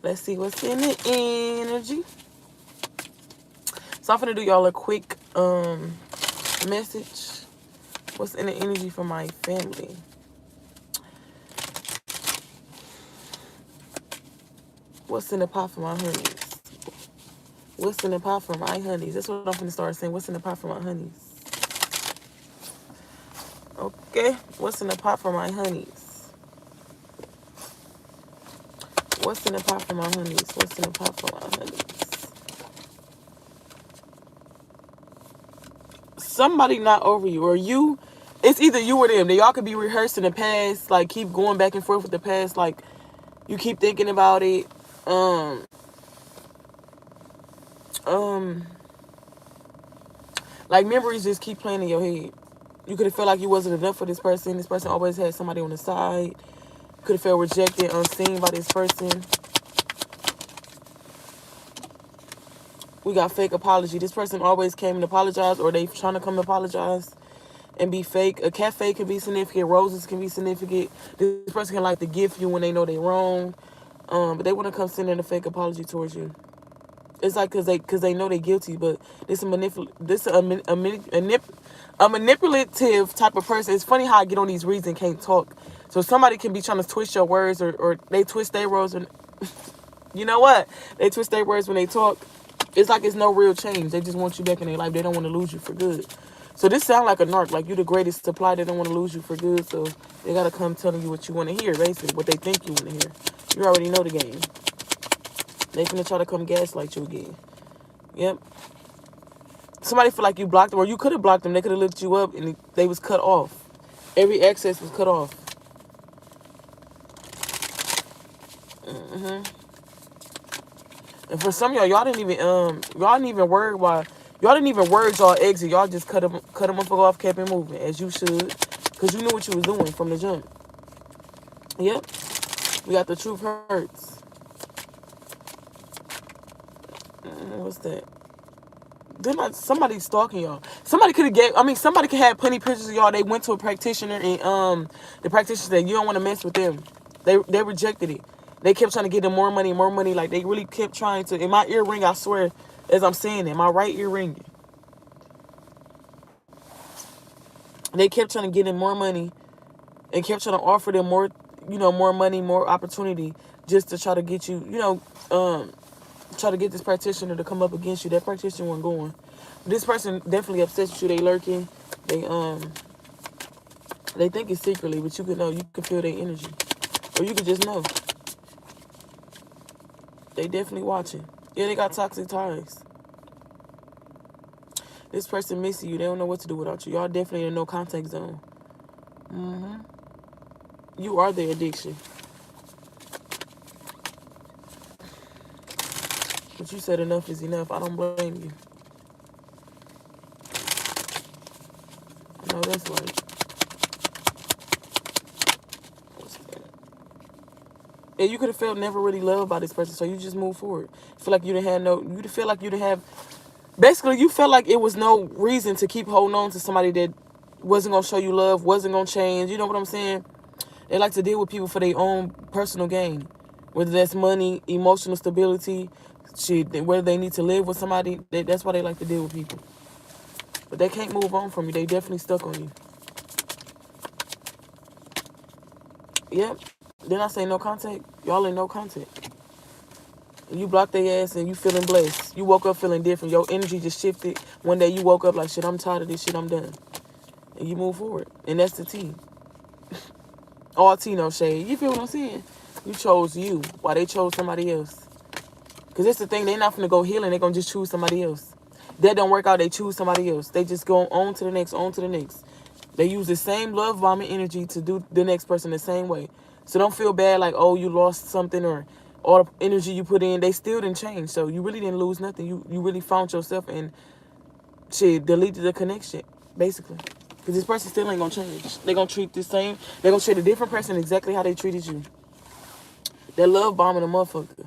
Let's see what's in the energy. So I'm gonna do y'all a quick message. What's in the energy for my family? What's in the pot for my honeys? What's in the pot for my honeys? That's what I'm gonna start saying. What's in the pot for my honeys? Okay. What's in the pot for my honeys? What's in the pot for my honeys? What's in the pot for my honeys? Somebody not over you, or you. It's either you or them. They all could be rehearsed in the past, like keep going back and forth with the past, like you keep thinking about it. Um, um, like memories just keep playing in your head. You could have felt like you wasn't enough for this person. This person always had somebody on the side. Could have felt rejected, unseen by this person. We got fake apology. This person always came and apologized, or they trying to come and apologize and be fake. A cafe can be significant. Roses can be significant. This person can like to gift you when they know they're wrong, but they want to come send in a fake apology towards you. It's like because they know they're guilty, but this a manipulative type of person. It's funny how I get on these reads and can't talk. So somebody can be trying to twist your words, or they twist their words, and you know what? They twist their words when they talk. It's like it's no real change. They just want you back in their life. They don't want to lose you for good. So this sound like a narc, like you the greatest supply. They don't want to lose you for good, so they gotta come telling you what you want to hear, basically what they think you want to hear. You already know the game. They finna try to come gaslight you again. Yep. Somebody feel like you blocked them, or you could have blocked them. They could have looked you up and they was cut off. Every access was cut off. And for some of y'all didn't even worry why. Y'all didn't even worry y'all exit. Y'all just cut them off, kept it moving as you should, because you knew what you was doing from the jump. Yep. We got the truth hurts. What's that? Somebody stalking y'all. Somebody could have somebody could have plenty pictures of y'all. They went to a practitioner and the practitioner said you don't want to mess with them. They rejected it. They kept trying to get them more money. Like they really kept trying to. In my ear ring, I swear, as I'm saying it, my right ear ringing. They kept trying to get them more money, and kept trying to offer them more, more money, more opportunity, just to try to get you, try to get this practitioner to come up against you. That practitioner wasn't going. This person definitely upset with you. They lurking. They think it secretly, but you can know. You can feel their energy, or you can just know. They definitely watching. Yeah, they got toxic ties. This person misses you. They don't know what to do without you. Y'all definitely in a no contact zone. You are their addiction. But you said enough is enough. I don't blame you. I know that's right. Yeah, you could have felt never really loved by this person, so you just move forward. Feel like you didn't have no. You feel like you didn't have. Basically, you felt like it was no reason to keep holding on to somebody that wasn't gonna show you love, wasn't gonna change. You know what I'm saying? They like to deal with people for their own personal gain, whether that's money, emotional stability, whether they need to live with somebody. That's why they like to deal with people. But they can't move on from you. They definitely stuck on you. Yep. Then I say no contact. Y'all ain't no contact. You blocked their ass and you feeling blessed. You woke up feeling different. Your energy just shifted. One day you woke up like, shit, I'm tired of this shit. I'm done. And you move forward. And that's the T. All T, no shade. You feel what I'm saying? You chose you while they chose somebody else. Because that's the thing. They're not going to go healing. They're going to just choose somebody else. That don't work out. They choose somebody else. They just go on to the next, on to the next. They use the same love bombing energy to do the next person the same way. So don't feel bad like, oh, you lost something, or all the energy you put in, they still didn't change. So you really didn't lose nothing. You really found yourself and shit, deleted the connection, basically. Because this person still ain't going to change. They're going to treat the same. They're going to treat a different person exactly how they treated you. They're love bombing a motherfucker.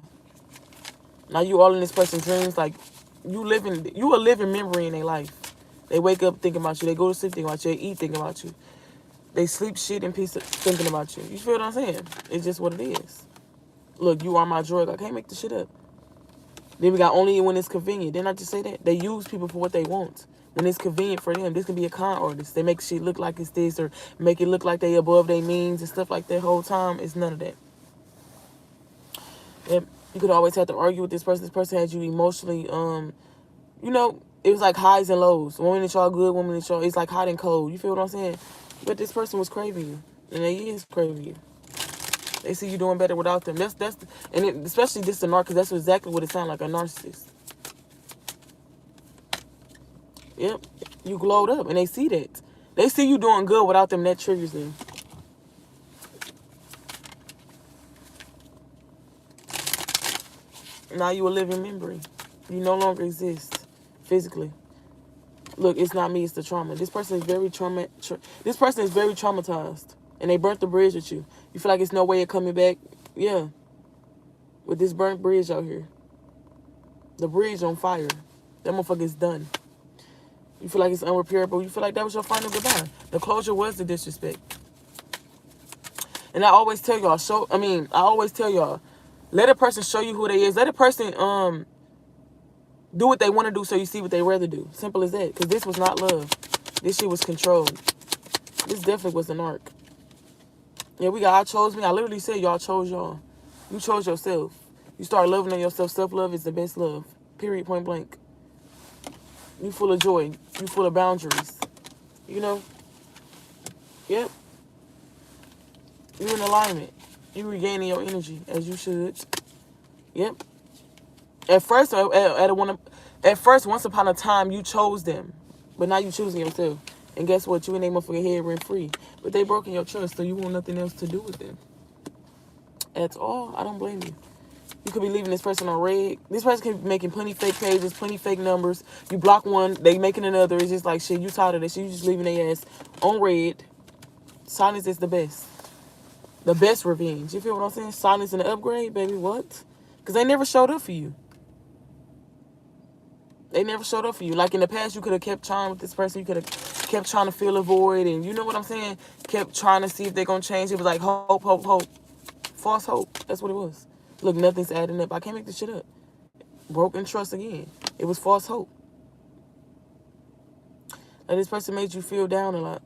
Now you all in this person's dreams, like you a living memory in their life. They wake up thinking about you. They go to sleep thinking about you. They eat thinking about you. They sleep shit in peace thinking about you. You feel what I'm saying? It's just what it is. Look, you are my drug. I can't make the shit up. Then we got only when it's convenient. Didn't I just say that? They use people for what they want. When it's convenient for them, this can be a con artist. They make shit look like it's this or make it look like they above their means and stuff like that. Whole time, it's none of that. And you could always have to argue with this person. This person had you emotionally, you know, it was like highs and lows. One minute y'all good, one minute y'all, it's like hot and cold. You feel what I'm saying? But this person was craving you, and they is craving you. They see you doing better without them. Especially this a narcissist. That's exactly what it sounds like, a narcissist. Yep, you glowed up, and they see that. They see you doing good without them. That triggers them. Now you a living memory. You no longer exist physically. Look, it's not me. It's the trauma. This person is very This person is very traumatized, and they burnt the bridge with you. You feel like it's no way of coming back. Yeah, with this burnt bridge out here, the bridge on fire. That motherfucker is done. You feel like it's unrepairable. You feel like that was your final goodbye. The closure was the disrespect. And I always tell y'all, let a person show you who they is. Let a person do what they want to do so you see what they rather do. Simple as that. Because this was not love. This shit was controlled. This definitely was an arc. Yeah, I chose me. I literally said y'all chose y'all. You chose yourself. You start loving on yourself. Self-love is the best love. Period, point blank. You full of joy. You full of boundaries. You know? Yep. You in alignment. You regaining your energy as you should. Yep. At first, once upon a time, you chose them. But now you choosing yourself. And guess what? You in their motherfucking head rent free. But they broken your trust, so you want nothing else to do with them. At all. I don't blame you. You could be leaving this person on red. This person could be making plenty fake pages, plenty fake numbers. You block one, they making another. It's just like, shit, you tired of this shit. You just leaving their ass on red. Silence is the best. The best revenge. You feel what I'm saying? Silence and the upgrade, baby. What? Because they never showed up for you. They never showed up for you. Like in the past, you could have kept trying with this person. You could have kept trying to fill a void. And you know what I'm saying? Kept trying to see if they're going to change. It was like hope, hope, hope. False hope. That's what it was. Look, nothing's adding up. I can't make this shit up. Broken trust again. It was false hope. And this person made you feel down a lot.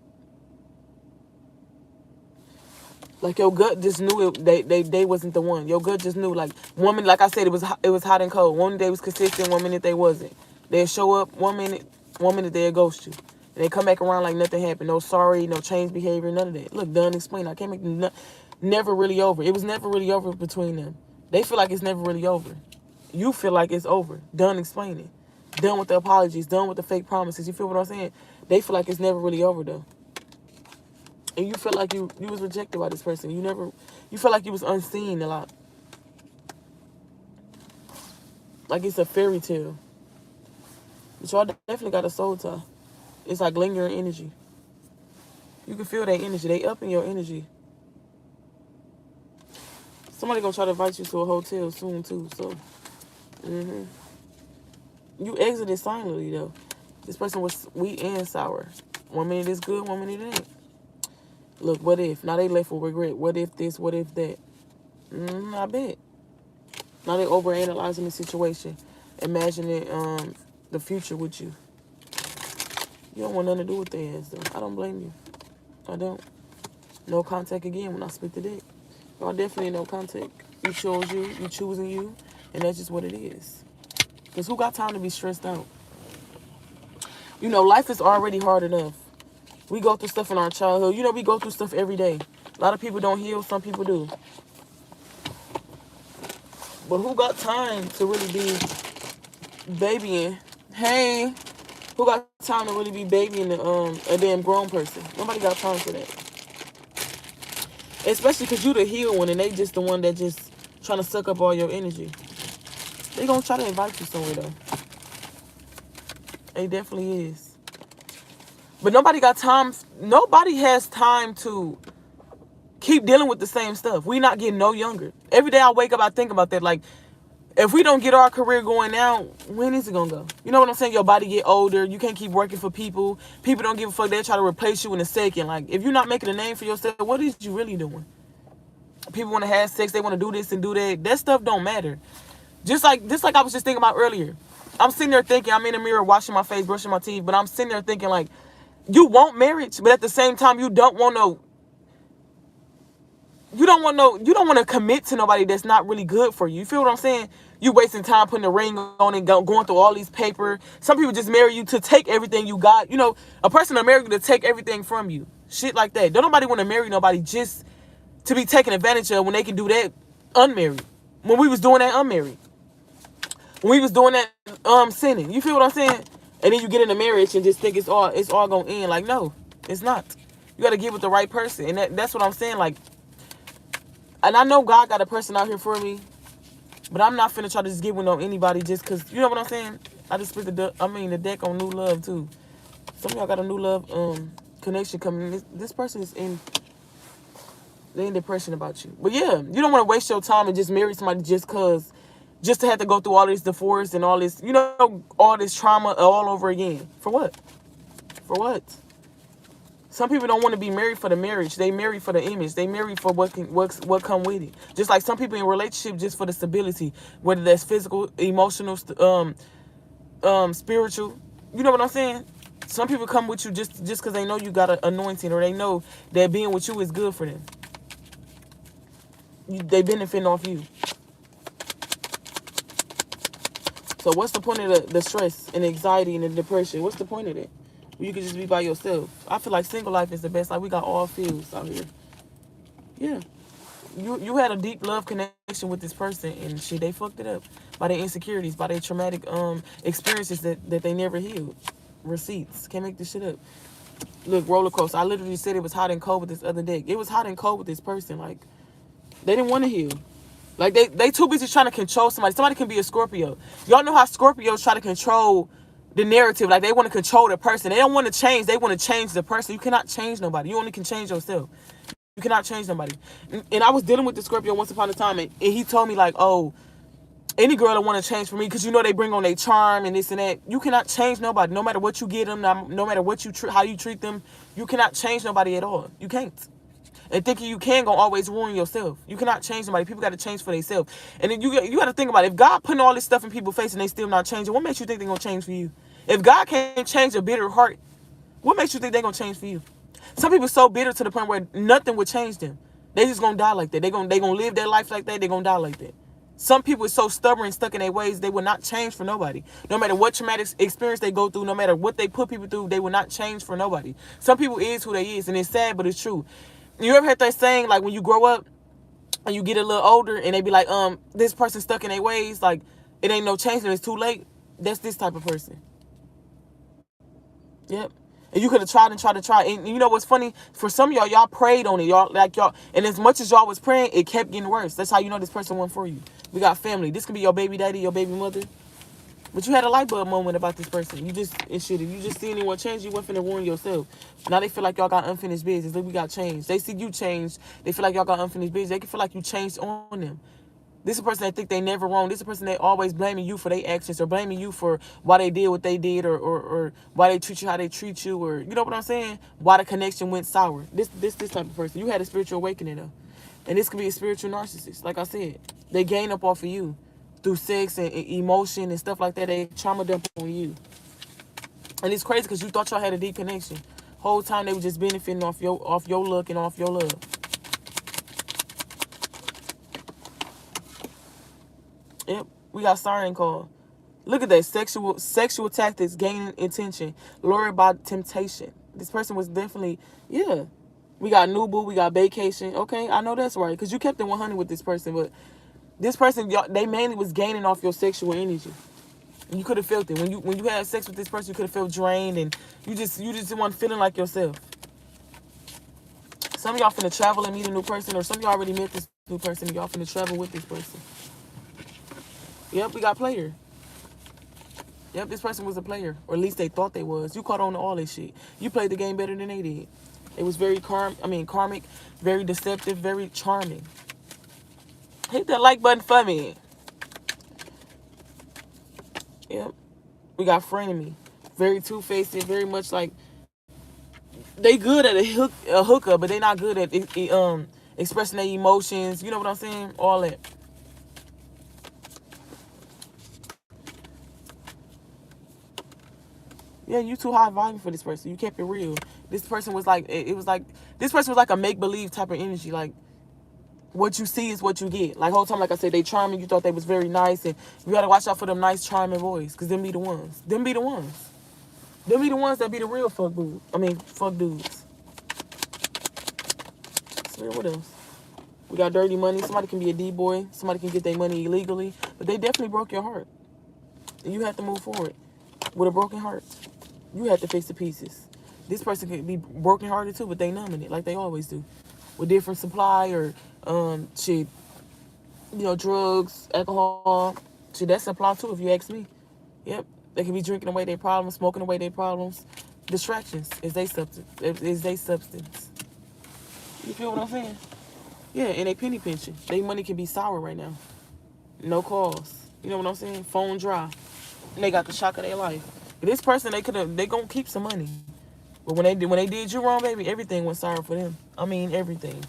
Like your gut just knew they wasn't the one. Your gut just knew. Like one minute, like I said, it was hot and cold. One minute they was consistent, one minute they wasn't. They'd show up one minute they'd ghost you. And they come back around like nothing happened. No sorry, no change behavior, none of that. Look, done explain. I can't make never really over. It was never really over between them. They feel like it's never really over. You feel like it's over. Done explaining. Done with the apologies. Done with the fake promises. You feel what I'm saying? They feel like it's never really over though. And you feel like you was rejected by this person. You feel like you was unseen a lot. Like it's a fairy tale. But y'all definitely got a soul tie. It's like lingering energy. You can feel that energy. They up in your energy. Somebody gonna try to invite you to a hotel soon too, so. You exited silently though. This person was sweet and sour. 1 minute is good, 1 minute it ain't. Look, what if? Now they left with regret. What if this? What if that? I bet. Now they overanalyzing the situation, imagining the future with you. You don't want nothing to do with their ass, though. I don't blame you. I don't. No contact again when I split the dick. Y'all definitely no contact. You chose you. You choosing you. And that's just what it is. Because who got time to be stressed out? You know, life is already hard enough. We go through stuff in our childhood. You know, we go through stuff every day. A lot of people don't heal. Some people do. But who got time to really be babying? Hey, who got time to really be babying a damn grown person? Nobody got time for that. Especially because you the healed one and they just the one that just trying to suck up all your energy. They gonna try to invite you somewhere though. They definitely is. But nobody has time to keep dealing with the same stuff. We not getting no younger. Every day I wake up, I think about that. Like, if we don't get our career going now, when is it going to go? You know what I'm saying? Your body get older. You can't keep working for people. People don't give a fuck. They try to replace you in a second. Like, if you're not making a name for yourself, what is you really doing? People want to have sex. They want to do this and do that. That stuff don't matter. Just like I was just thinking about earlier. I'm sitting there thinking, I'm in the mirror washing my face, brushing my teeth, but I'm sitting there thinking like, you want marriage, but at the same time, you don't want to commit to nobody that's not really good for you. You feel what I'm saying? You wasting time putting a ring on and going through all these paper. Some people just marry you to take everything you got. You know, a person will marry you to take everything from you. Shit like that. Don't nobody want to marry nobody just to be taken advantage of when they can do that unmarried. When we was doing that unmarried. When we was doing that sinning. You feel what I'm saying? And then you get in a marriage and just think it's all gonna end. Like, no, it's not. You gotta get with the right person. And that's what I'm saying. Like, and I know God got a person out here for me, but I'm not finna try to just get with anybody just because, you know what I'm saying? I just split the deck on new love too. Some of y'all got a new love connection coming in. This person is they're in depression about you. But yeah, you don't want to waste your time and just marry somebody just to have to go through all this divorce and all this, all this trauma all over again. For what? For what? Some people don't want to be married for the marriage. They marry for the image. They marry for what come with it. Just like some people in relationship just for the stability, whether that's physical, emotional, spiritual. You know what I'm saying? Some people come with you just because they know you got an anointing, or they know that being with you is good for them. They benefiting off you. So what's the point of the stress and the anxiety and the depression? What's the point of that? You could just be by yourself. I feel like single life is the best. Like, we got all fields out here. Yeah. You had a deep love connection with this person, and shit, they fucked it up by their insecurities, by their traumatic experiences that they never healed. Receipts. Can't make this shit up. Look, roller coaster. I literally said it was hot and cold with this other deck. It was hot and cold with this person. Like, they didn't want to heal. Like, they too busy trying to control somebody. Somebody can be a Scorpio. Y'all know how Scorpios try to control the narrative. Like, they want to control the person. They don't want to change. They want to change the person. You cannot change nobody. You only can change yourself. You cannot change nobody. And I was dealing with the Scorpio once upon a time, and he told me, like, oh, any girl that want to change for me, because they bring on their charm and this and that. You cannot change nobody. No matter what you get them, no matter what how you treat them, you cannot change nobody at all. You can't. And thinking you can gonna always ruin yourself. You cannot change somebody. People got to change for themselves. And then you got to think about it. If God putting all this stuff in people's face and they still not changing, what makes you think they're gonna change for you? If God can't change a bitter heart, what makes you think they're gonna change for you? Some people so bitter to the point where nothing would change them. They just gonna die like that. They gonna live their life like that. They gonna die like that. Some people are so stubborn and stuck in their ways, they will not change for nobody. No matter what traumatic experience they go through, no matter what they put people through, they will not change for nobody. Some people is who they is, and it's sad, but it's true. You ever heard that saying, like, when you grow up and you get a little older and they be like, this person stuck in their ways, like, it ain't no changing, it's too late? That's this type of person. Yep. And you could have tried and tried to try. And you know what's funny? For some of y'all prayed on it. Y'all, and as much as y'all was praying, it kept getting worse. That's how you know this person wasn't for you. We got family. This can be your baby daddy, your baby mother. But you had a light bulb moment about this person. If you just see anyone change, you wasn't finna ruin yourself. Now they feel like y'all got unfinished business. Look, we got changed. They see you changed. They feel like y'all got unfinished business. They can feel like you changed on them. This is a person that think they never wrong. This is a person that always blaming you for their actions, or blaming you for why they did what they did, or why they treat you how they treat you, or, you know what I'm saying? Why the connection went sour. This type of person. You had a spiritual awakening though. And this could be a spiritual narcissist. Like I said, they gain up off of you through sex and emotion and stuff like that. They trauma dump on you. And it's crazy because you thought y'all had a deep connection. Whole time they were just benefiting off your look and off your love. Yep, we got siren call. Look at that. Sexual tactics, gaining attention, lured by temptation. This person was definitely, yeah. We got new boo, we got vacation. Okay, I know that's right, because you kept it 100 with this person, but this person, they mainly was gaining off your sexual energy. You could have felt it. When you had sex with this person, you could have felt drained, and you just weren't feeling like yourself. Some of y'all finna travel and meet a new person, or some of y'all already met this new person and y'all finna travel with this person. Yep, we got player. Yep, this person was a player, or at least they thought they was. You caught on to all this shit. You played the game better than they did. It was very karmic, very deceptive, very charming. Hit that like button for me. Yep. We got frenemy. Very two-faced, very much like they good at a hookup, but they not good at expressing their emotions. You know what I'm saying? All that. Yeah, you too high volume for this person. You kept it real. This person was like, it was like, this person was like a make-believe type of energy. Like, what you see is what you get. Like, whole time, like I said, they charming. You thought they was very nice. And you got to watch out for them nice, charming boys. Because them be the ones. Them be the ones. Them be the ones that be the real fuck dudes. I mean, fuck dudes. So, what else? We got dirty money. Somebody can be a D-boy. Somebody can get their money illegally. But they definitely broke your heart. And you have to move forward with a broken heart. You have to fix the pieces. This person could be broken-hearted too, but they numbing it like they always do. With different supply or shit, you know, drugs, alcohol. Shit, that's supply too, if you ask me. Yep. They can be drinking away their problems, smoking away their problems. Distractions is they substance. You feel what I'm saying? Yeah, and they penny pinching. Their money can be sour right now. No calls. You know what I'm saying? Phone dry. And they got the shock of their life. This person, they gonna keep some money. But when they did you wrong, baby, everything went sour for them. I mean, everything.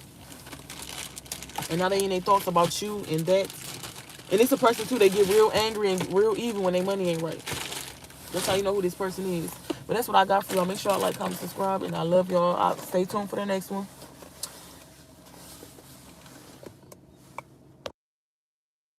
And now they in their thoughts about you and that. And it's a person too, they get real angry and real evil when their money ain't right. That's how you know who this person is. But that's what I got for y'all. Make sure y'all like, comment, subscribe, and I love y'all. Stay tuned for the next one.